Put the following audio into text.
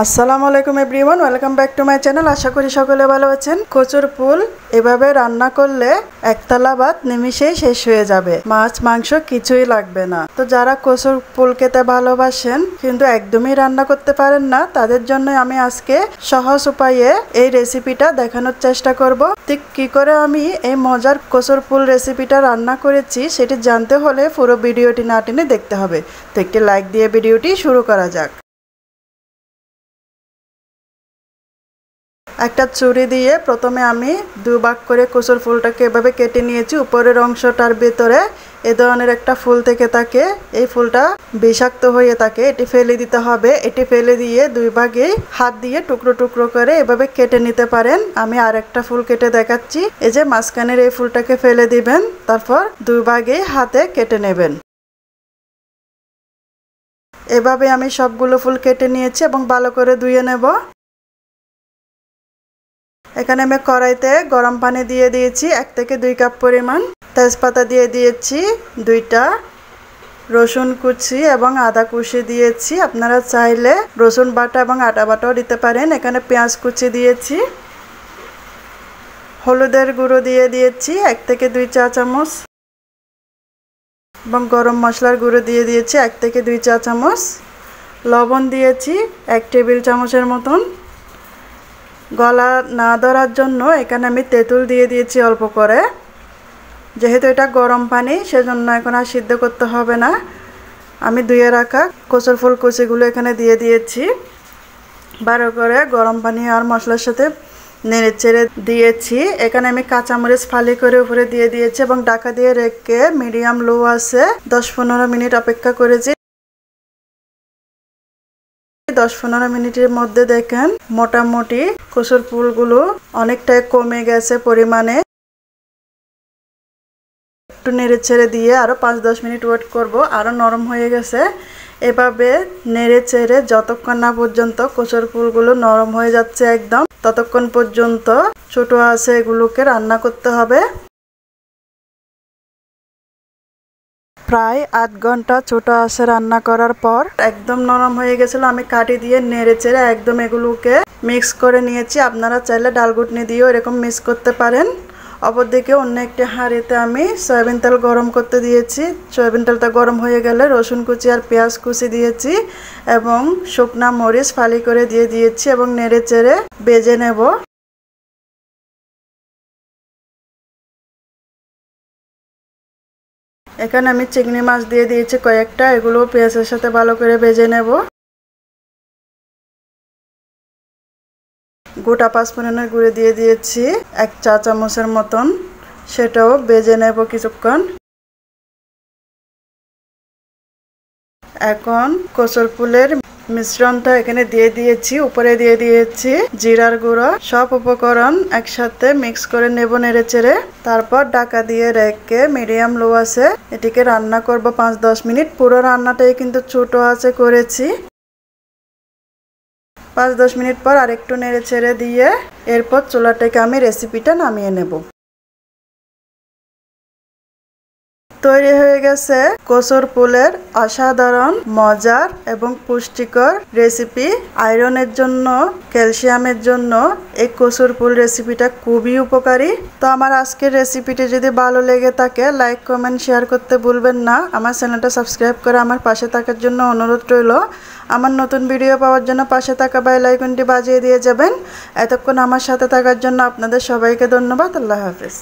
আসসালামু আলাইকুম everyone, welcome back to my channel. আশা করি সকলে ভালো আছেন। কচুর ফুল এভাবে রান্না করলে একতলা ভাত নিমিশেই শেষ হয়ে যাবে, মাছ মাংস কিছুই লাগবে না। তো যারা কচুর ফুল খেতে ভালোবাসেন কিন্তু একদমই রান্না করতে পারেন না, তাদের জন্য আমি আজকে সহজ উপায়ে এই রেসিপিটা দেখানোর চেষ্টা করব। ঠিক কি করে আমি এই মজার কচুর ফুল রেসিপিটা রান্না করেছি সেটি জানতে হলে পুরো ভিডিওটি না টেনে দেখতে হবে। তো একটি লাইক দিয়ে ভিডিওটি শুরু করা যাক। একটা ছুরি দিয়ে প্রথমে আমি দুই ভাগ করে কচুর ফুলটাকে এভাবে কেটে নিয়েছি। উপরের অংশটার ভেতরে এ ধরনের একটা ফুল থেকে থাকে, এই ফুলটা বিষাক্ত হয়ে থাকে, এটি ফেলে দিতে হবে। এটি ফেলে দিয়ে দুই ভাগে হাত দিয়ে টুকরো টুকরো করে এভাবে কেটে নিতে পারেন। আমি আরেকটা ফুল কেটে দেখাচ্ছি। এই যে মাঝখানের এই ফুলটাকে ফেলে দিবেন, তারপর দুই ভাগে হাতে কেটে নেবেন। এভাবে আমি সবগুলো ফুল কেটে নিয়েছি এবং ভালো করে ধুয়ে নেব। এখানে আমি কড়াইতে গরম পানি দিয়ে দিয়েছি 1 থেকে 2 কাপ পরিমাণ। তেজপাতা দিয়ে দিয়েছি 2টা, রসুন কুচি এবং আদা কুচি দিয়েছি। আপনারা চাইলে রসুন বাটা এবং আদা বাটাও দিতে পারেন। এখানে পেঁয়াজ কুচি দিয়েছি, হলুদের গুঁড়ো দিয়ে দিয়েছি 1 থেকে 2 চা চামচ এবং গরম মশলার গুঁড়ো দিয়ে দিয়েছি 1 থেকে 2 চা চামচ। লবণ দিয়েছি 1 টেবিল চামচের মতন। গলা না ধরার জন্য এখানে আমি তেঁতুল দিয়ে দিয়েছি অল্প করে। যেহেতু এটা গরম পানি সেজন্য এখন আর সিদ্ধ করতে হবে না। আমি ধুয়ে রাখা কচুর ফুল কুচিগুলো এখানে দিয়ে দিয়েছি। ভালো করে গরম পানি আর মশলার সাথে নেড়ে চেড়ে দিয়েছি। এখানে আমি কাঁচামরিচ ফালি করে উপরে দিয়ে দিয়েছি এবং ঢাকা দিয়ে রেখে মিডিয়াম লো আছে 10-15 মিনিট অপেক্ষা করেছি। 10-15 মিনিটের মধ্যে দেখেন মোটামুটি কচুর ফুলগুলো অনেকটাই কমে গেছে পরিমাণে। একটু নেড়ে ছেড়ে দিয়ে আরো 5-10 মিনিট ওয়েট করব, আরো নরম হয়ে গেছে। এভাবে নেড়ে চেড়ে যতক্ষণ না পর্যন্ত কচুর ফুলগুলো নরম হয়ে যাচ্ছে একদম, ততক্ষণ পর্যন্ত ছোট আছে এগুলোকে রান্না করতে হবে। প্রায় 8 ঘন্টা ছোট আঁচে রান্না করার পর একদম নরম হয়ে গেছিল। আমি কাঠি দিয়ে নেড়ে চেড়ে একদম এগুলোকে মিক্স করে নিয়েছি। আপনারা চাইলে ডালঘুটনি দিয়েও এরকম মিক্স করতে পারেন। অপরদিকে অন্য একটি হাঁড়িতে আমি সয়াবিন তেল গরম করতে দিয়েছি। সয়াবিন তেলটা গরম হয়ে গেলে রসুন কুচি আর পেঁয়াজ কুচি দিয়েছি এবং শুকনা মরিচ ফালি করে দিয়ে দিয়েছি এবং নেড়ে চেড়ে ভেজে নেব। এখানে আমি চিংড়ি মাছ দিয়ে দিয়েছি কয়েকটা, এগুলো পেঁয়াজের সাথে ভালো করে ভেজে নেব। গোটা পাঁচফোড়নের গুঁড়ো দিয়ে দিয়েছি 1 চা চামচের মতন, সেটাও ভেজে নেব কিছুক্ষণ। এখন কচুর ফুলের মিশ্রণটা এখানে দিয়ে দিয়েছি, উপরে দিয়ে দিয়েছি জিরার গুঁড়ো। সব উপকরণ একসাথে মিক্স করে নেব নেড়ে চেড়ে। তারপর ঢাকা দিয়ে রেখে মিডিয়াম লো আছে এটিকে রান্না করব 5-10 মিনিট। পুরো রান্নাটাই কিন্তু ছোট আছে করেছি। 5-10 মিনিট পর আরেকটু নেড়ে ছেড়ে দিয়ে এরপর চুলা থেকে আমি রেসিপিটা নামিয়ে নেব। তৈরি হয়ে গেছে কচুর ফুলের অসাধারণ মজার এবং পুষ্টিকর রেসিপি। আয়রনের জন্য, ক্যালসিয়ামের জন্য এই কচুর ফুল রেসিপিটা খুবই উপকারী। তো আমার আজকের রেসিপিটি যদি ভালো লেগে থাকে লাইক কমেন্ট শেয়ার করতে ভুলবেন না। আমার চ্যানেলটা সাবস্ক্রাইব করে আমার পাশে থাকার জন্য অনুরোধ রইল। আমার নতুন ভিডিও পাওয়ার জন্য পাশে থাকা বেল আইকনটি বাজিয়ে দিয়ে যাবেন। এতক্ষণ আমার সাথে থাকার জন্য আপনাদের সবাইকে ধন্যবাদ। আল্লাহ হাফেজ।